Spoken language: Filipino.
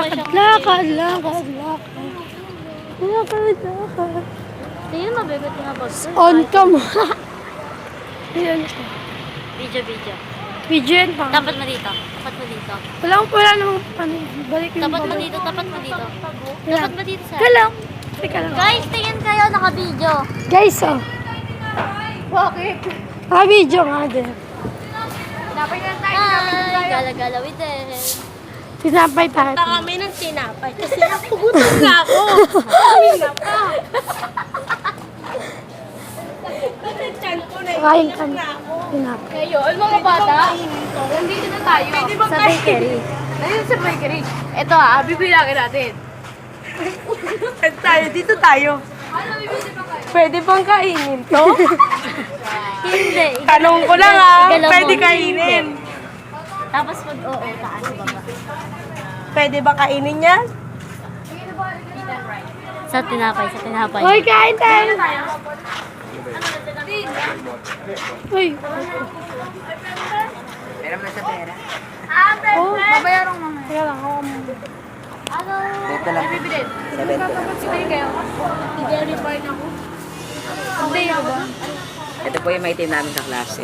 Lakad, lakad, lakad. Lakad, lakad. Tingnan mo, bebe, tinabag. On cam. Ayan siya. Video. Video yan pa. Tapat mo dito. Tapat mo dito. Wala namang ano. Balik yung Tapat mo baba. dito. Tapat mo dito. Wala. Tapat mo dito, sir. Teka lang. Teka lang. Guys, tingin kayo, naka-video. Guys, oh. Bakit? Naka-video nga din. Hi! Gala-gala with them. Tinapay tayo. Kami ng tinapay kasi napugutom na ako. Kanina pa. Kain kami. Tinapay. Ngayon, mga bata, nandito na tayo. Sa bakery. Nandito sa bakery. Ito bibilangin natin. Dito tayo. Pwede bang kainin to? Hindi. Tanong ko lang Igalaw mo. pwede kainin. Tapos pag oo, taas baba. Pwede ba kainin yan? Sa tinapay. Hoy, kain tayo. Uy. Meron na sa pera. Oh, Babayarang mga. kaya lang ako mo. Hello. Dito lang. Bibilin. 70. Sibili kayo. I-verify na ako. Hindi, ba? Ito po yung may team namin sa klase.